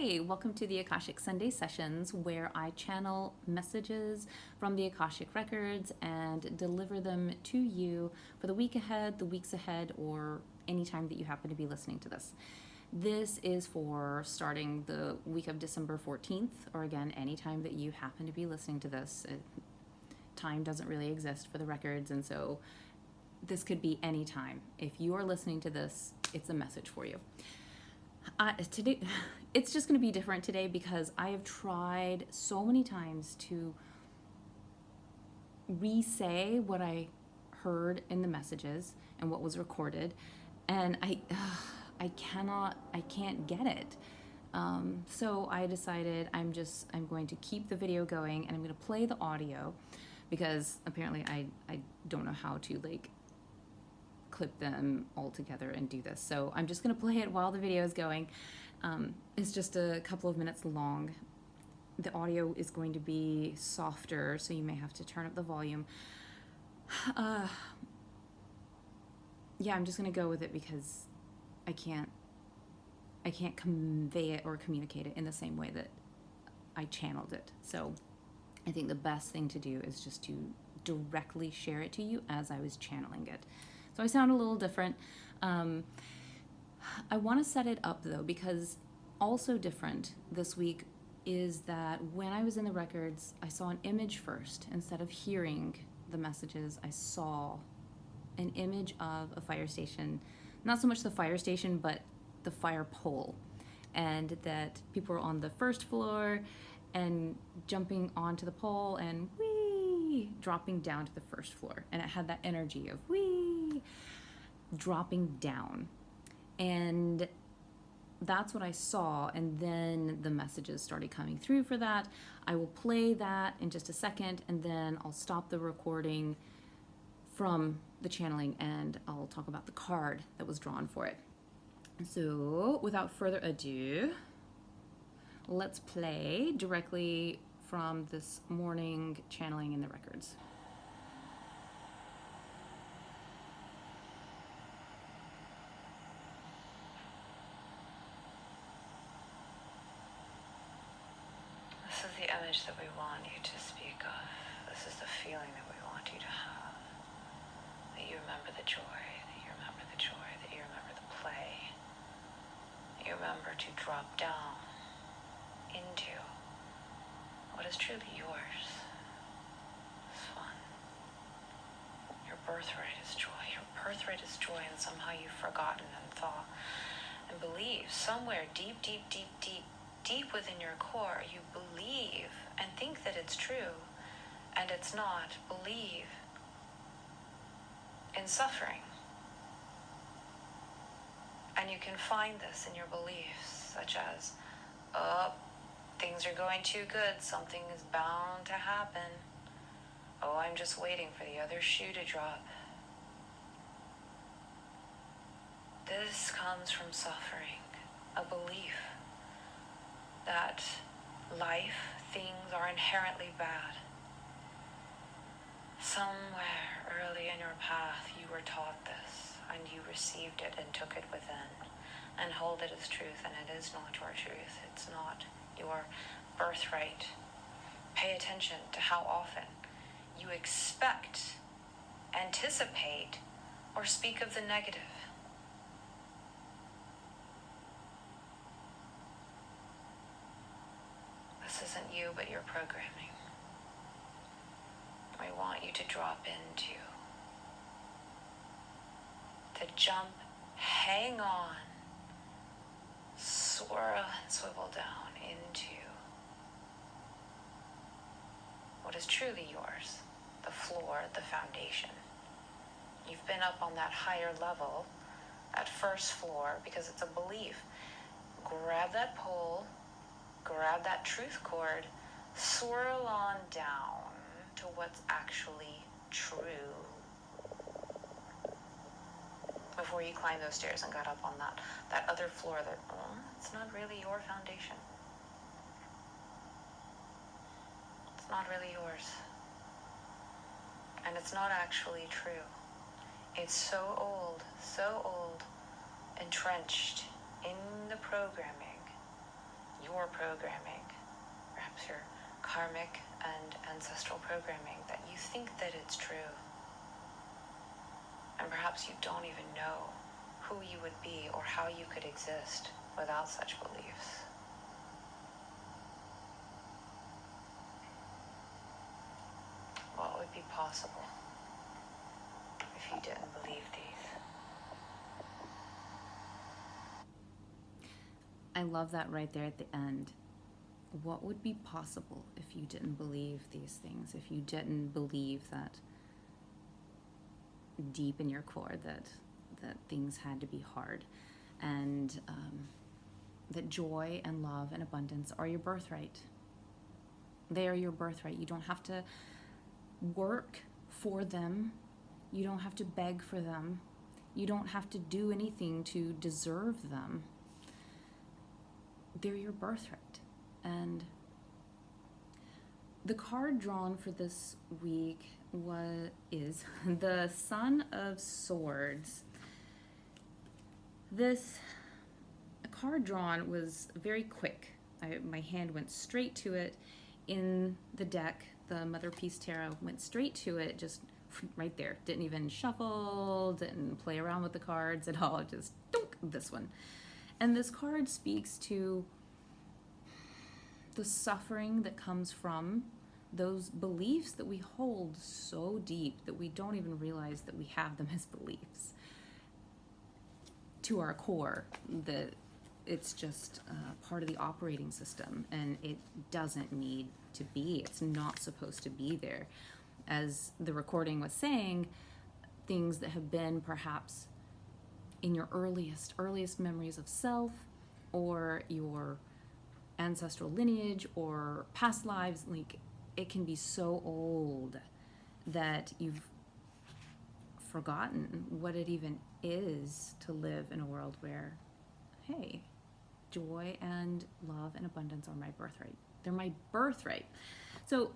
Hi, welcome to the Akashic Sunday sessions where I channel messages from the Akashic Records and deliver them to you for the week ahead, the weeks ahead, or any time that you happen to be listening to this. This is for starting the week of December 14th, or again, any time that you happen to be listening to this. Time doesn't really exist for the records, and so this could be any time. If you are listening to this, it's a message for you. Today, it's just going to be different today because I have tried so many times to re-say what I heard in the messages and what was recorded, and I can't get it. So I decided I'm going to keep the video going, and I'm going to play the audio because apparently I don't know how to clip them all together and do this. So I'm just going to play it while the video is going. It's just a couple of minutes long. The audio is going to be softer, so you may have to turn up the volume. Yeah, I'm just going to go with it because I can't convey it or communicate it in the same way that I channeled it. So I think the best thing to do is just to directly share it to you as I was channeling it. So I sound a little different. I want to set it up though, because also different this week is that when I was in the records, I saw an image first. Instead of hearing the messages, I saw an image of a fire station. Not so much the fire station, but the fire pole. And that people were on the first floor and jumping onto the pole and whee, dropping down to the first floor. And it had that energy of whee, dropping down. And that's what I saw, and then the messages started coming through for that. I will play that in just a second, and then I'll stop the recording from the channeling, and I'll talk about the card that was drawn for it. So without further ado, let's play directly from this morning channeling in the records. This is the image that we want you to speak of. This is the feeling that we want you to have. That you remember the joy, that you remember the joy, that you remember the play. That you remember to drop down into what is truly yours. It's fun. Your birthright is joy. Your birthright is joy, and somehow you've forgotten and thought and believe somewhere deep within your core, you believe and think that it's true, and it's not. Believe in suffering. And you can find this in your beliefs, such as, oh, things are going too good, something is bound to happen. Oh, I'm just waiting for the other shoe to drop. This comes from suffering, a belief that life, things are inherently bad. Somewhere early in your path you were taught this, and you received it and took it within and hold it as truth, and it is not your truth. It's not your birthright. Pay attention to how often you expect, anticipate, or speak of the negative. This isn't you, but your programming. I want you to drop into, to jump, hang on, swirl and swivel down into what is truly yours, the floor, the foundation. You've been up on that higher level, at first floor, because it's a belief. Grab that pole, grab that truth cord, swirl on down to what's actually true before you climb those stairs and got up on that other floor that, it's not really your foundation. It's not really yours. And it's not actually true. It's so old, entrenched in the programming, your core programming, perhaps your karmic and ancestral programming, that you think that it's true. And perhaps you don't even know who you would be or how you could exist without such beliefs. What would be possible if you didn't believe these? I love that right there at the end. What would be possible if you didn't believe these things? If you didn't believe that deep in your core that things had to be hard, and that joy and love and abundance are your birthright. They are your birthright. You don't have to work for them. You don't have to beg for them. You don't have to do anything to deserve them. They're your birthright. And the card drawn for this week is the Son of Swords. This card drawn was very quick. My hand went straight to it in the deck. The Mother Peace Tarot went straight to it, just right there. Didn't even shuffle, didn't play around with the cards at all. Just dunk, this one. And this card speaks to the suffering that comes from those beliefs that we hold so deep that we don't even realize that we have them as beliefs. To our core, that it's just part of the operating system, and it doesn't need to be. It's not supposed to be there. As the recording was saying, things that have been perhaps in your earliest memories of self, or your ancestral lineage, or past lives, like, it can be so old that you've forgotten what it even is to live in a world where, hey, joy and love and abundance are my birthright. They're my birthright. So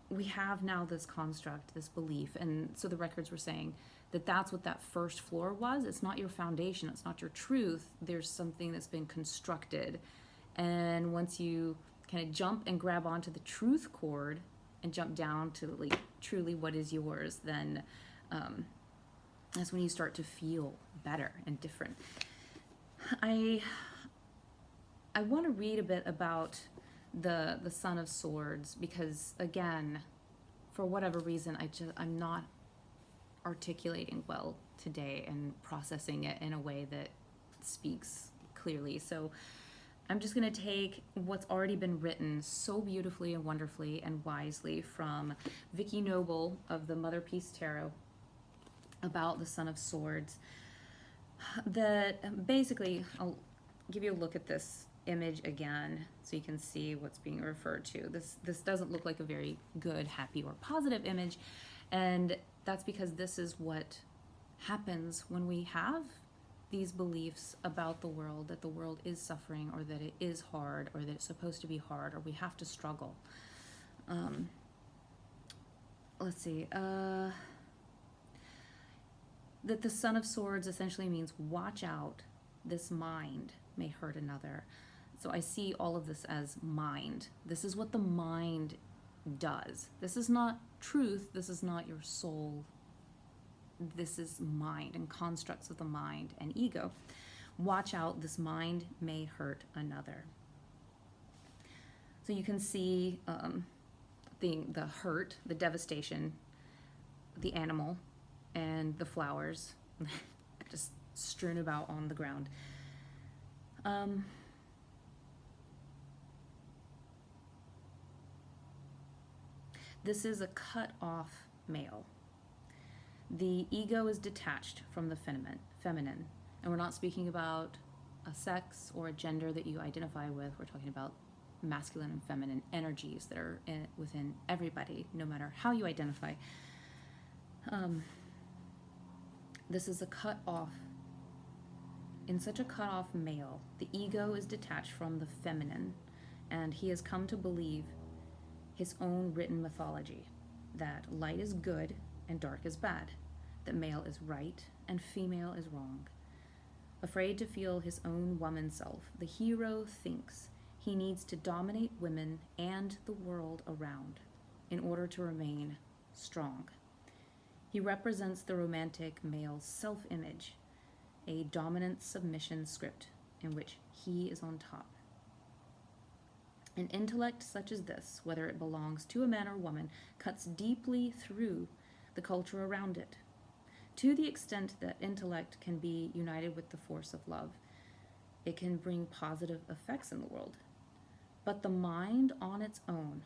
we have now this construct, this belief, and so the records were saying that that's what that first floor was. It's not your foundation. It's not your truth. There's something that's been constructed. And once you kind of jump and grab onto the truth cord and jump down to like truly what is yours, then that's when you start to feel better and different. I want to read a bit about the Son of Swords, because again, for whatever reason, I'm not articulating well today and processing it in a way that speaks clearly. So I'm just going to take what's already been written so beautifully and wonderfully and wisely from Vicki Noble of the Mother Peace Tarot about the Son of Swords. That basically, I'll give you a look at this image again so you can see what's being referred to. This doesn't look like a very good, happy, or positive image, and that's because this is what happens when we have these beliefs about the world, that the world is suffering, or that it is hard, or that it's supposed to be hard, or we have to struggle. Let's see. That the Son of Swords essentially means watch out, this mind may hurt another. So I see all of this as mind. This is what the mind does. This is not truth. This is not your soul. This is mind and constructs of the mind and ego. Watch out, this mind may hurt another. So you can see the hurt, the devastation, the animal, and the flowers just strewn about on the ground. This is a cut off male. The ego is detached from the feminine, and we're not speaking about a sex or a gender that you identify with. We're talking about masculine and feminine energies that are within everybody, no matter how you identify. This is a cut off. In such a cut off male, the ego is detached from the feminine, and he has come to believe his own written mythology, that light is good and dark is bad, that male is right and female is wrong. Afraid to feel his own woman self, the hero thinks he needs to dominate women and the world around in order to remain strong. He represents the romantic male's self-image, a dominant submission script in which he is on top. An intellect such as this, whether it belongs to a man or woman, cuts deeply through the culture around it. To the extent that intellect can be united with the force of love, it can bring positive effects in the world. But the mind on its own,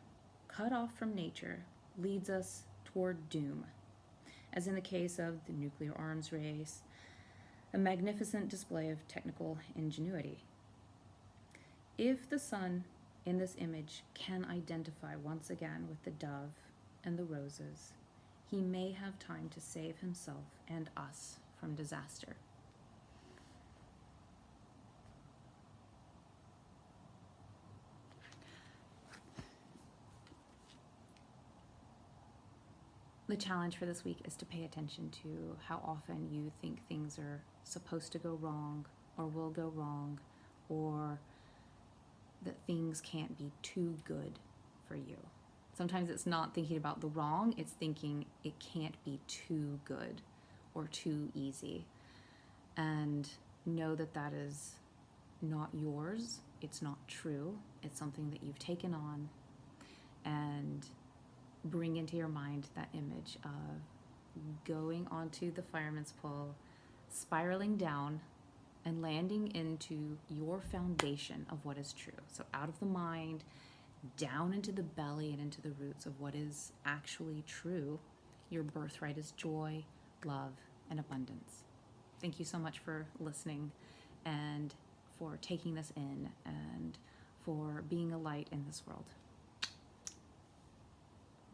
cut off from nature, leads us toward doom, as in the case of the nuclear arms race, a magnificent display of technical ingenuity. If the sun in this image can identify once again with the dove and the roses, he may have time to save himself and us from disaster. The challenge for this week is to pay attention to how often you think things are supposed to go wrong or will go wrong, or that things can't be too good for you. Sometimes it's not thinking about the wrong, it's thinking it can't be too good or too easy. And know that that is not yours, it's not true, it's something that you've taken on, and bring into your mind that image of going onto the fireman's pole, spiraling down, and landing into your foundation of what is true. So out of the mind, down into the belly and into the roots of what is actually true. Your birthright is joy, love, and abundance. Thank you so much for listening and for taking this in and for being a light in this world.